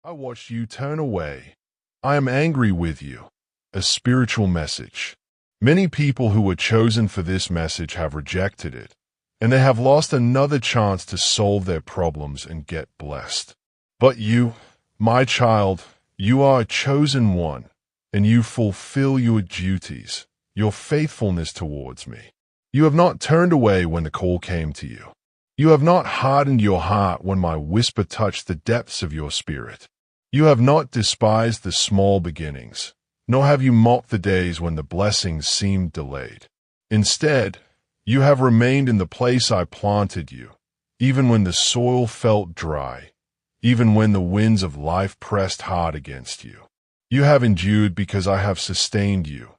I watched you turn away. I am angry with you. A spiritual message. Many people who were chosen for this message have rejected it, and they have lost another chance to solve their problems and get blessed. But you, my child, you are a chosen one, and you fulfill your duties, your faithfulness towards me. You have not turned away when the call came to you. You have not hardened your heart when my whisper touched the depths of your spirit. You have not despised the small beginnings, nor have you mocked the days when the blessings seemed delayed. Instead, you have remained in the place I planted you, even when the soil felt dry, even when the winds of life pressed hard against you. You have endured because I have sustained you,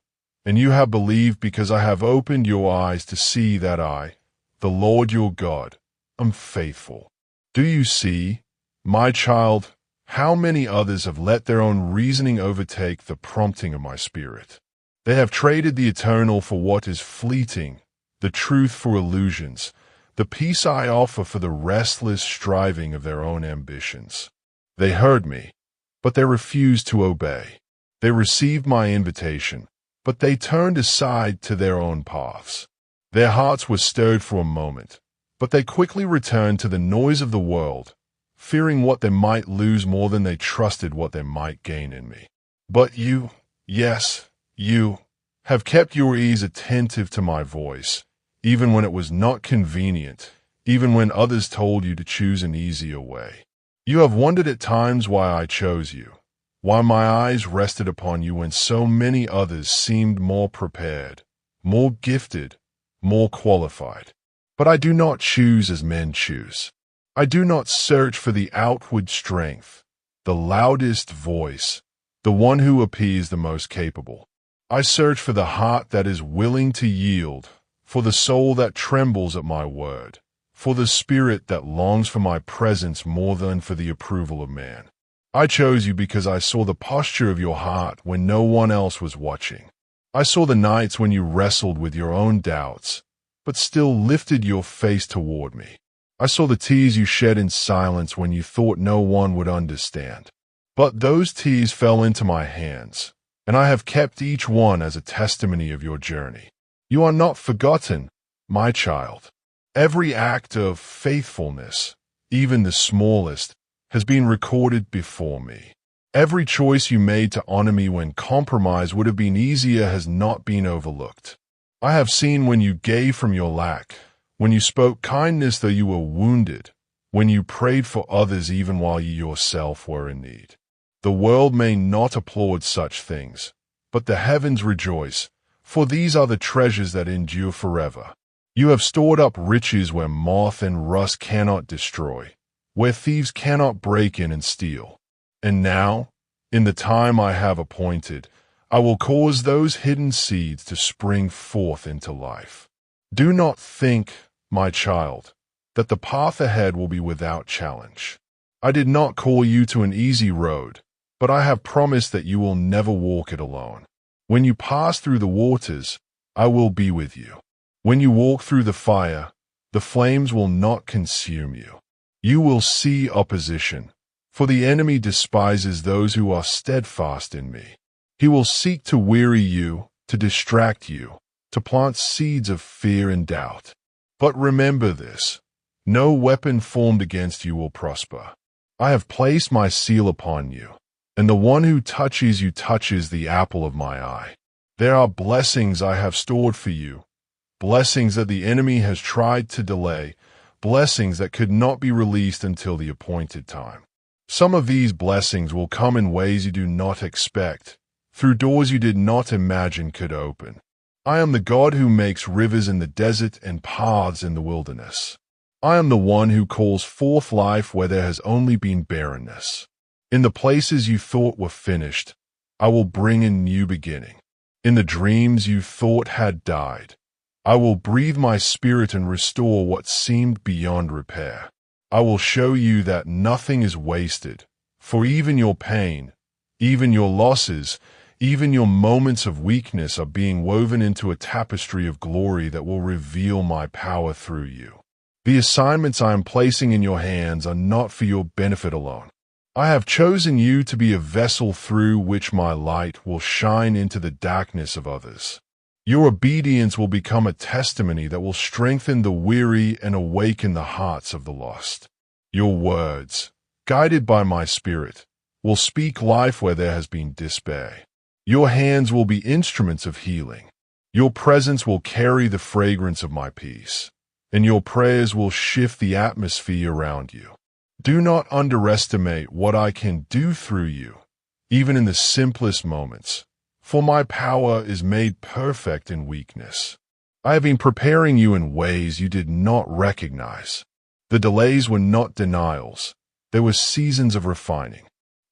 and you have believed because I have opened your eyes to see that I, the Lord your God, am faithful. Do you see, my child, how many others have let their own reasoning overtake the prompting of my spirit? They have traded the eternal for what is fleeting, the truth for illusions, the peace I offer for the restless striving of their own ambitions. They heard me, but they refused to obey. They received my invitation, but they turned aside to their own paths. Their hearts were stirred for a moment, but they quickly returned to the noise of the world, fearing what they might lose more than they trusted what they might gain in me. But you, yes, you, have kept your ears attentive to my voice, even when it was not convenient, even when others told you to choose an easier way. You have wondered at times why I chose you, why my eyes rested upon you when so many others seemed more prepared, more gifted, more qualified. But I do not choose as men choose. I do not search for the outward strength, the loudest voice, the one who appears the most capable. I search for the heart that is willing to yield, for the soul that trembles at my word, for the spirit that longs for my presence more than for the approval of man. I chose you because I saw the posture of your heart when no one else was watching. I saw the nights when you wrestled with your own doubts, but still lifted your face toward me. I saw the tears you shed in silence when you thought no one would understand. But those tears fell into my hands, and I have kept each one as a testimony of your journey. You are not forgotten, my child. Every act of faithfulness, even the smallest, has been recorded before me. Every choice you made to honor me when compromise would have been easier has not been overlooked. I have seen when you gave from your lack, when you spoke kindness though you were wounded, when you prayed for others even while you yourself were in need. The world may not applaud such things, but the heavens rejoice, for these are the treasures that endure forever. You have stored up riches where moth and rust cannot destroy, where thieves cannot break in and steal. And now, in the time I have appointed, I will cause those hidden seeds to spring forth into life. Do not think, my child, that the path ahead will be without challenge. I did not call you to an easy road, but I have promised that you will never walk it alone. When you pass through the waters, I will be with you. When you walk through the fire, the flames will not consume you. You will see opposition, for the enemy despises those who are steadfast in me. He will seek to weary you, to distract you, to plant seeds of fear and doubt. But remember this, no weapon formed against you will prosper. I have placed my seal upon you, and the one who touches you touches the apple of my eye. There are blessings I have stored for you, blessings that the enemy has tried to delay, blessings that could not be released until the appointed time. Some of these blessings will come in ways you do not expect, through doors you did not imagine could open. I am the God who makes rivers in the desert and paths in the wilderness. I am the one who calls forth life where there has only been barrenness. In the places you thought were finished, I will bring a new beginning. In the dreams you thought had died, I will breathe my spirit and restore what seemed beyond repair. I will show you that nothing is wasted, for even your pain, even your losses, even your moments of weakness are being woven into a tapestry of glory that will reveal my power through you. The assignments I am placing in your hands are not for your benefit alone. I have chosen you to be a vessel through which my light will shine into the darkness of others. Your obedience will become a testimony that will strengthen the weary and awaken the hearts of the lost. Your words, guided by my Spirit, will speak life where there has been despair. Your hands will be instruments of healing. Your presence will carry the fragrance of my peace, and your prayers will shift the atmosphere around you. Do not underestimate what I can do through you, even in the simplest moments, for my power is made perfect in weakness. I have been preparing you in ways you did not recognize. The delays were not denials. They were seasons of refining.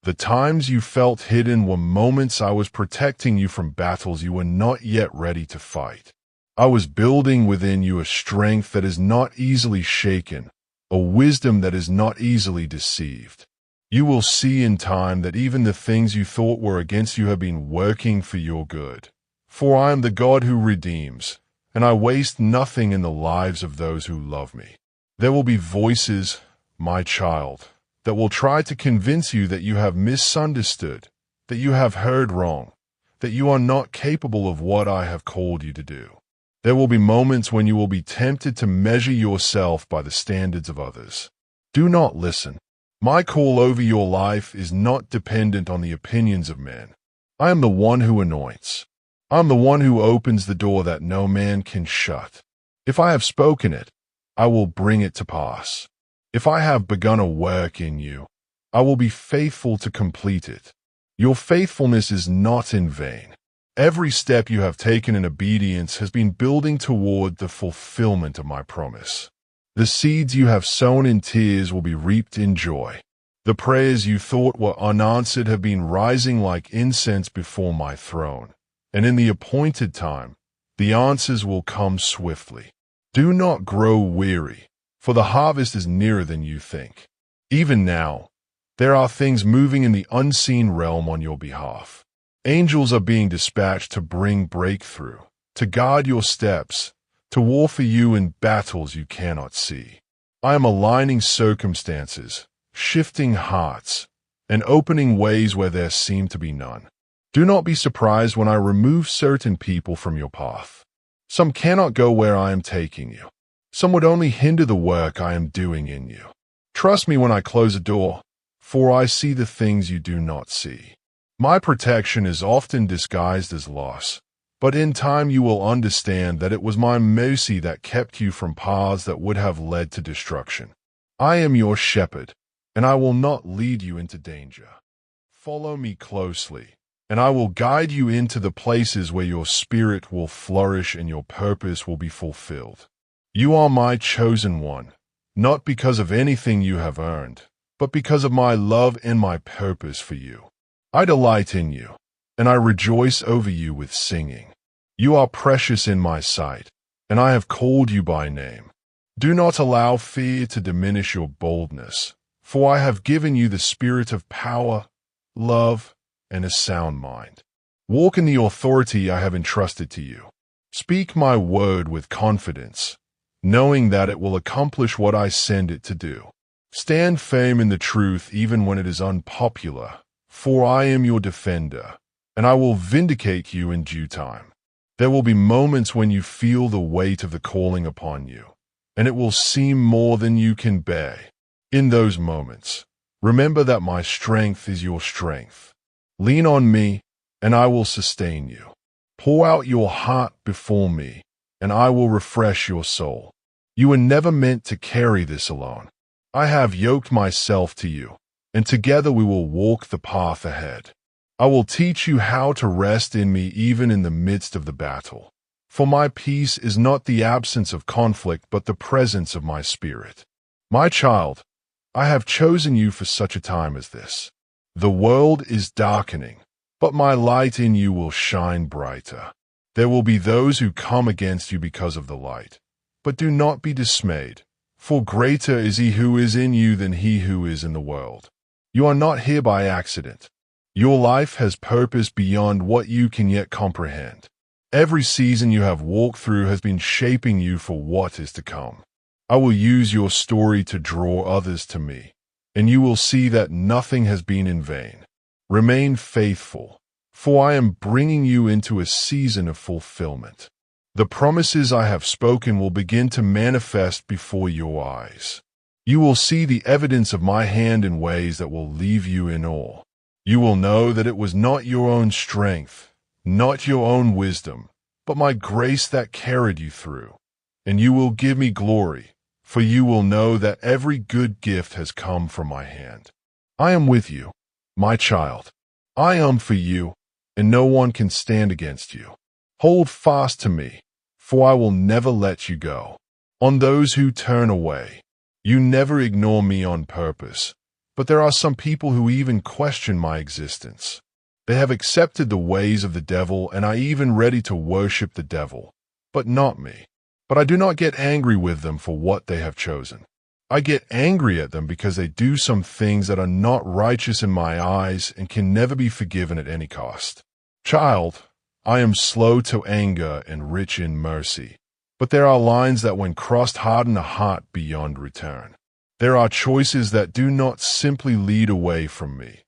The times you felt hidden were moments I was protecting you from battles you were not yet ready to fight. I was building within you a strength that is not easily shaken, a wisdom that is not easily deceived. You will see in time that even the things you thought were against you have been working for your good. For I am the God who redeems, and I waste nothing in the lives of those who love me. There will be voices, my child, that will try to convince you that you have misunderstood, that you have heard wrong, that you are not capable of what I have called you to do. There will be moments when you will be tempted to measure yourself by the standards of others. Do not listen. My call over your life is not dependent on the opinions of men. I am the one who anoints. I am the one who opens the door that no man can shut. If I have spoken it, I will bring it to pass. If I have begun a work in you, I will be faithful to complete it. Your faithfulness is not in vain. Every step you have taken in obedience has been building toward the fulfillment of my promise. The seeds you have sown in tears will be reaped in joy. The prayers you thought were unanswered have been rising like incense before my throne, and in the appointed time, the answers will come swiftly. Do not grow weary, for the harvest is nearer than you think. Even now, there are things moving in the unseen realm on your behalf. Angels are being dispatched to bring breakthrough, to guard your steps, to war for you in battles you cannot see. I am aligning circumstances, shifting hearts, and opening ways where there seem to be none. Do not be surprised when I remove certain people from your path. Some cannot go where I am taking you. Some would only hinder the work I am doing in you. Trust me when I close a door, for I see the things you do not see. My protection is often disguised as loss, but in time you will understand that it was my mercy that kept you from paths that would have led to destruction. I am your shepherd, and I will not lead you into danger. Follow me closely, and I will guide you into the places where your spirit will flourish and your purpose will be fulfilled. You are my chosen one, not because of anything you have earned, but because of my love and my purpose for you. I delight in you, and I rejoice over you with singing. You are precious in my sight, and I have called you by name. Do not allow fear to diminish your boldness, for I have given you the spirit of power, love, and a sound mind. Walk in the authority I have entrusted to you. Speak my word with confidence, knowing that it will accomplish what I send it to do. Stand firm in the truth even when it is unpopular, for I am your defender, and I will vindicate you in due time. There will be moments when you feel the weight of the calling upon you, and it will seem more than you can bear. In those moments, remember that my strength is your strength. Lean on me, and I will sustain you. Pour out your heart before me, and I will refresh your soul. You were never meant to carry this alone. I have yoked myself to you, and together we will walk the path ahead. I will teach you how to rest in me even in the midst of the battle. For my peace is not the absence of conflict but the presence of my spirit. My child, I have chosen you for such a time as this. The world is darkening, but my light in you will shine brighter. There will be those who come against you because of the light. But do not be dismayed, for greater is he who is in you than he who is in the world. You are not here by accident. Your life has purpose beyond what you can yet comprehend. Every season you have walked through has been shaping you for what is to come. I will use your story to draw others to me, and you will see that nothing has been in vain. Remain faithful, for I am bringing you into a season of fulfillment. The promises I have spoken will begin to manifest before your eyes. You will see the evidence of my hand in ways that will leave you in awe. You will know that it was not your own strength, not your own wisdom, but my grace that carried you through. And you will give me glory, for you will know that every good gift has come from my hand. I am with you, my child. I am for you, and no one can stand against you. Hold fast to me, for I will never let you go. On those who turn away, you never ignore me on purpose, but there are some people who even question my existence. They have accepted the ways of the devil and are even ready to worship the devil, but not me. But I do not get angry with them for what they have chosen. I get angry at them because they do some things that are not righteous in my eyes and can never be forgiven at any cost. Child, I am slow to anger and rich in mercy. But there are lines that when crossed harden a heart beyond return. There are choices that do not simply lead away from me,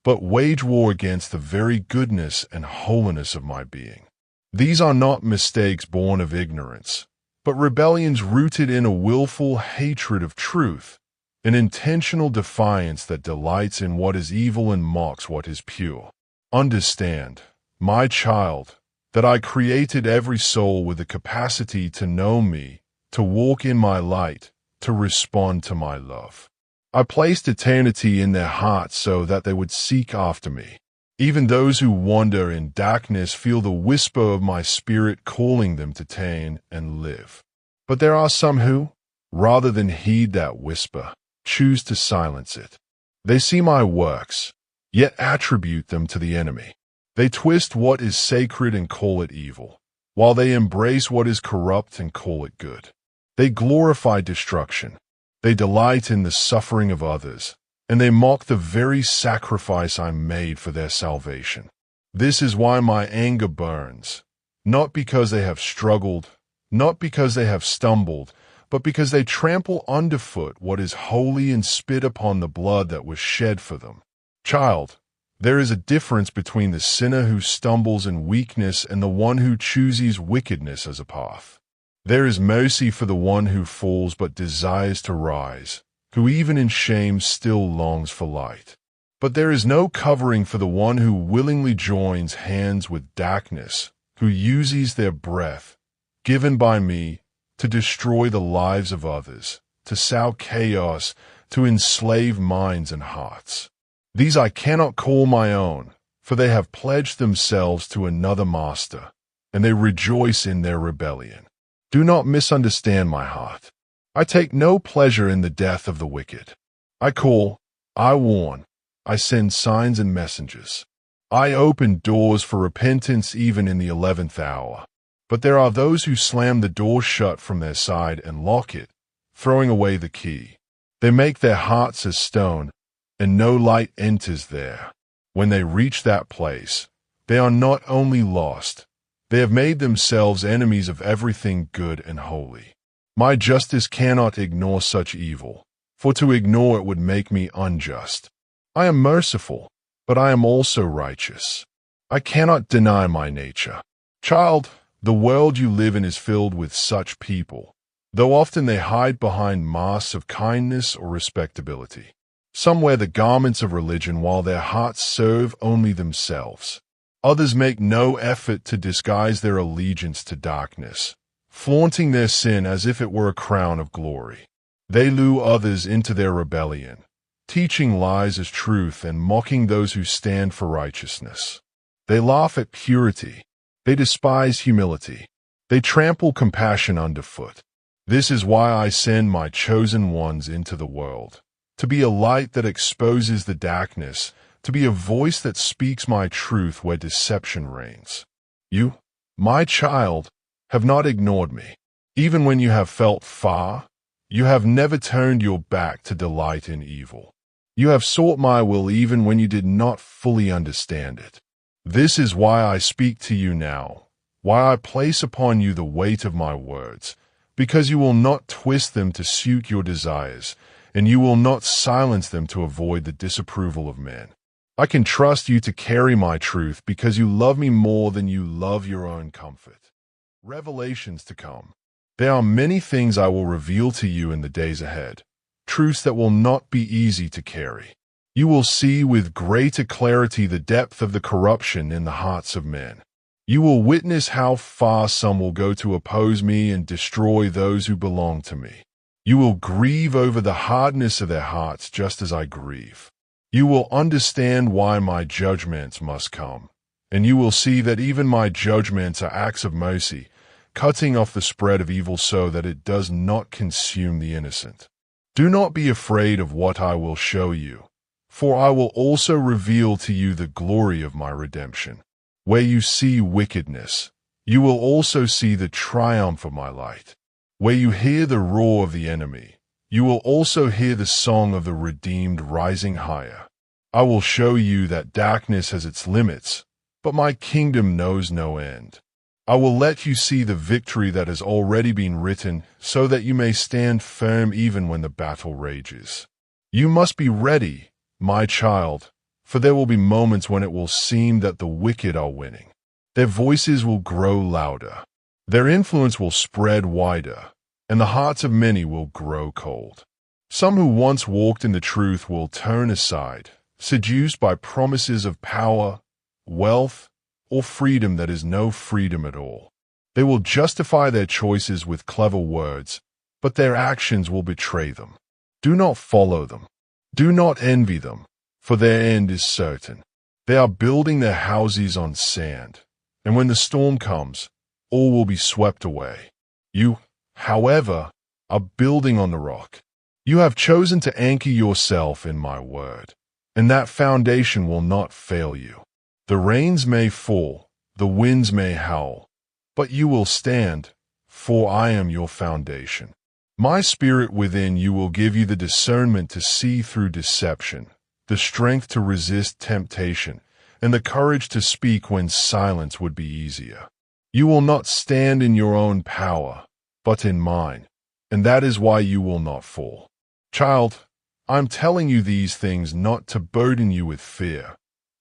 but wage war against the very goodness and holiness of my being. These are not mistakes born of ignorance, but rebellions rooted in a willful hatred of truth, an intentional defiance that delights in what is evil and mocks what is pure. Understand, my child, that I created every soul with the capacity to know me, to walk in my light, to respond to my love. I placed eternity in their hearts so that they would seek after me. Even those who wander in darkness feel the whisper of my spirit calling them to turn and live. But there are some who, rather than heed that whisper, choose to silence it. They see my works, yet attribute them to the enemy. They twist what is sacred and call it evil, while they embrace what is corrupt and call it good. They glorify destruction. They delight in the suffering of others, and they mock the very sacrifice I made for their salvation. This is why my anger burns, not because they have struggled, not because they have stumbled, but because they trample underfoot what is holy and spit upon the blood that was shed for them. Child, there is a difference between the sinner who stumbles in weakness and the one who chooses wickedness as a path. There is mercy for the one who falls but desires to rise, who even in shame still longs for light. But there is no covering for the one who willingly joins hands with darkness, who uses their breath, given by me, to destroy the lives of others, to sow chaos, to enslave minds and hearts. These I cannot call my own, for they have pledged themselves to another master, and they rejoice in their rebellion. Do not misunderstand my heart. I take no pleasure in the death of the wicked. I call, I warn, I send signs and messengers. I open doors for repentance even in the 11th hour. But there are those who slam the door shut from their side and lock it, throwing away the key. They make their hearts as stone, and no light enters there. When they reach that place, they are not only lost, they have made themselves enemies of everything good and holy. My justice cannot ignore such evil, for to ignore it would make me unjust. I am merciful, but I am also righteous. I cannot deny my nature. Child, the world you live in is filled with such people, though often they hide behind masks of kindness or respectability. Some wear the garments of religion while their hearts serve only themselves. Others make no effort to disguise their allegiance to darkness, flaunting their sin as if it were a crown of glory. They lure others into their rebellion, teaching lies as truth and mocking those who stand for righteousness. They laugh at purity. They despise humility. They trample compassion underfoot. This is why I send my chosen ones into the world, to be a light that exposes the darkness, to be a voice that speaks my truth where deception reigns. You, my child, have not ignored me. Even when you have felt far, you have never turned your back to delight in evil. You have sought my will even when you did not fully understand it. This is why I speak to you now, why I place upon you the weight of my words, because you will not twist them to suit your desires, and you will not silence them to avoid the disapproval of men. I can trust you to carry my truth because you love me more than you love your own comfort. Revelations to come. There are many things I will reveal to you in the days ahead, truths that will not be easy to carry. You will see with greater clarity the depth of the corruption in the hearts of men. You will witness how far some will go to oppose me and destroy those who belong to me. You will grieve over the hardness of their hearts just as I grieve. You will understand why my judgments must come, and you will see that even my judgments are acts of mercy, cutting off the spread of evil so that it does not consume the innocent. Do not be afraid of what I will show you, for I will also reveal to you the glory of my redemption. Where you see wickedness, you will also see the triumph of my light. Where you hear the roar of the enemy, you will also hear the song of the redeemed rising higher. I will show you that darkness has its limits, but my kingdom knows no end. I will let you see the victory that has already been written, so that you may stand firm even when the battle rages. You must be ready, my child, for there will be moments when it will seem that the wicked are winning. Their voices will grow louder. Their influence will spread wider, and the hearts of many will grow cold. Some who once walked in the truth will turn aside, seduced by promises of power, wealth, or freedom that is no freedom at all. They will justify their choices with clever words, but their actions will betray them. Do not follow them. Do not envy them, for their end is certain. They are building their houses on sand, and when the storm comes, all will be swept away. You, however, are building on the rock. You have chosen to anchor yourself in my word, and that foundation will not fail you. The rains may fall, the winds may howl, but you will stand, for I am your foundation. My spirit within you will give you the discernment to see through deception, the strength to resist temptation, and the courage to speak when silence would be easier. You will not stand in your own power, but in mine, and that is why you will not fall. Child, I'm telling you these things not to burden you with fear,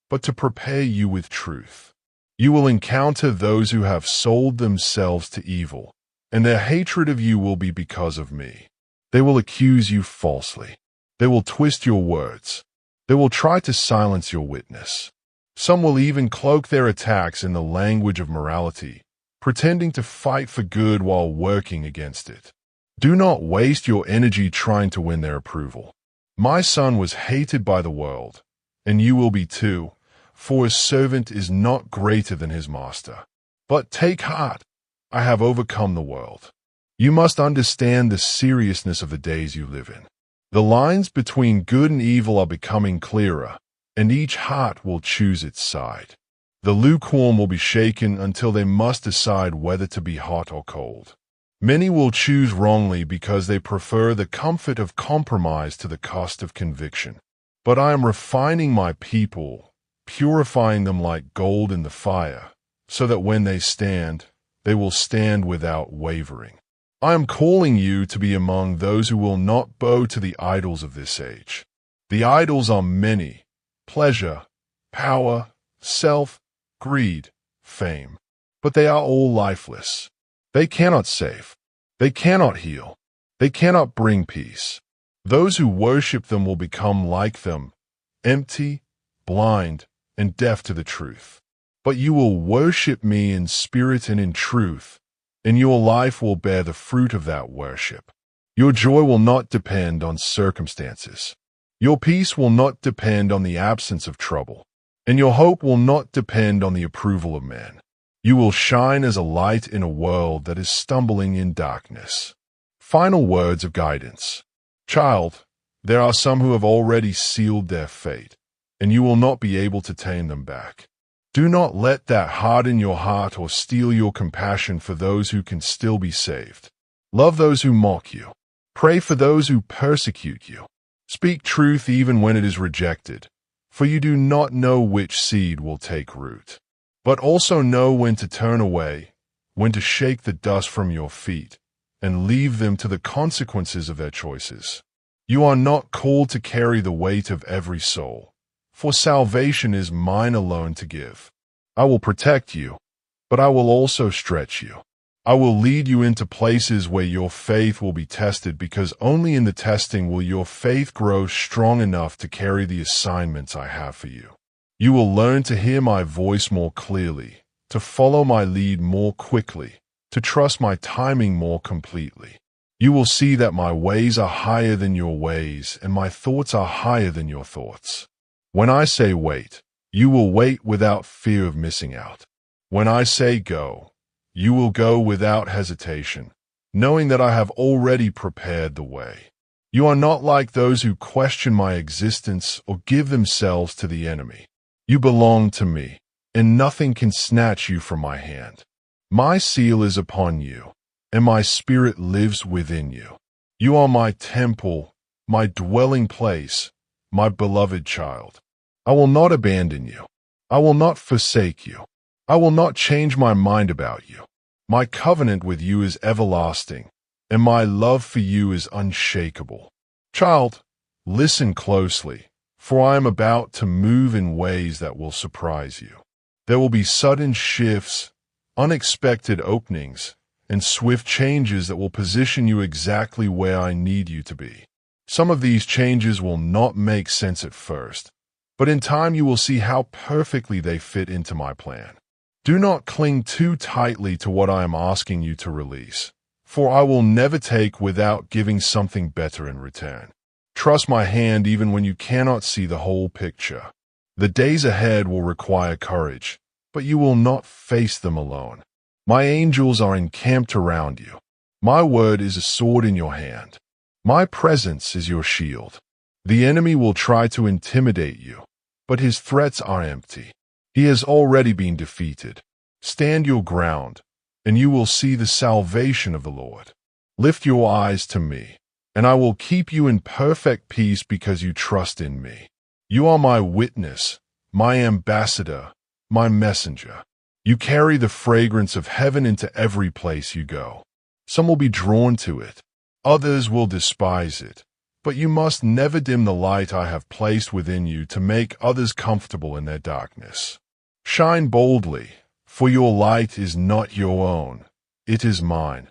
but to prepare you with truth. You will encounter those who have sold themselves to evil, and their hatred of you will be because of me. They will accuse you falsely. They will twist your words. They will try to silence your witness. Some will even cloak their attacks in the language of morality, pretending to fight for good while working against it. Do not waste your energy trying to win their approval. My son was hated by the world, and you will be too, for his servant is not greater than his master. But take heart, I have overcome the world. You must understand the seriousness of the days you live in. The lines between good and evil are becoming clearer, and each heart will choose its side. The lukewarm will be shaken until they must decide whether to be hot or cold. Many will choose wrongly because they prefer the comfort of compromise to the cost of conviction. But I am refining my people, purifying them like gold in the fire, so that when they stand, they will stand without wavering. I am calling you to be among those who will not bow to the idols of this age. The idols are many: pleasure, power, self, greed, fame. But they are all lifeless. They cannot save. They cannot heal. They cannot bring peace. Those who worship them will become like them, empty, blind, and deaf to the truth. But you will worship me in spirit and in truth, and your life will bear the fruit of that worship. Your joy will not depend on circumstances. Your peace will not depend on the absence of trouble, and your hope will not depend on the approval of man. You will shine as a light in a world that is stumbling in darkness. Final words of guidance. Child, there are some who have already sealed their fate, and you will not be able to tame them back. Do not let that harden your heart or steal your compassion for those who can still be saved. Love those who mock you. Pray for those who persecute you. Speak truth even when it is rejected, for you do not know which seed will take root. But also know when to turn away, when to shake the dust from your feet, and leave them to the consequences of their choices. You are not called to carry the weight of every soul, for salvation is mine alone to give. I will protect you, but I will also stretch you. I will lead you into places where your faith will be tested, because only in the testing will your faith grow strong enough to carry the assignments I have for you. You will learn to hear my voice more clearly, to follow my lead more quickly, to trust my timing more completely. You will see that my ways are higher than your ways, and my thoughts are higher than your thoughts. When I say wait, you will wait without fear of missing out. When I say go, you will go without hesitation, knowing that I have already prepared the way. You are not like those who question my existence or give themselves to the enemy. You belong to me, and nothing can snatch you from my hand. My seal is upon you, and my spirit lives within you. You are my temple, my dwelling place, my beloved child. I will not abandon you. I will not forsake you. I will not change my mind about you. My covenant with you is everlasting, and my love for you is unshakable. Child, listen closely, for I am about to move in ways that will surprise you. There will be sudden shifts, unexpected openings, and swift changes that will position you exactly where I need you to be. Some of these changes will not make sense at first, but in time you will see how perfectly they fit into my plan. Do not cling too tightly to what I am asking you to release, for I will never take without giving something better in return. Trust my hand even when you cannot see the whole picture. The days ahead will require courage, but you will not face them alone. My angels are encamped around you. My word is a sword in your hand. My presence is your shield. The enemy will try to intimidate you, but his threats are empty. He has already been defeated. Stand your ground, and you will see the salvation of the Lord. Lift your eyes to me, and I will keep you in perfect peace because you trust in me. You are my witness, my ambassador, my messenger. You carry the fragrance of heaven into every place you go. Some will be drawn to it. Others will despise it. But you must never dim the light I have placed within you to make others comfortable in their darkness. Shine boldly, for your light is not your own. It is mine,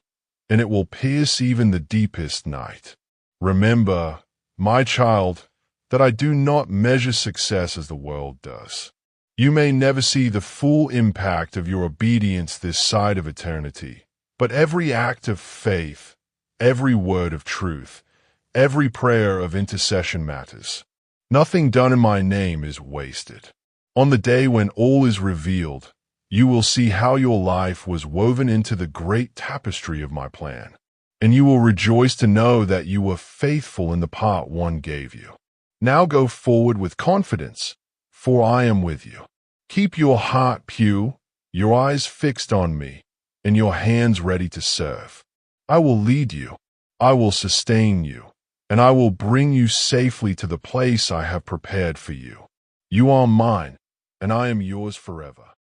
and it will pierce even the deepest night. Remember, my child, that I do not measure success as the world does. You may never see the full impact of your obedience this side of eternity, but every act of faith, every word of truth, every prayer of intercession matters. Nothing done in my name is wasted. On the day when all is revealed, you will see how your life was woven into the great tapestry of my plan, and you will rejoice to know that you were faithful in the part one gave you. Now go forward with confidence, for I am with you. Keep your heart pure, your eyes fixed on me, and your hands ready to serve. I will lead you, I will sustain you, and I will bring you safely to the place I have prepared for you. You are mine, and I am yours forever.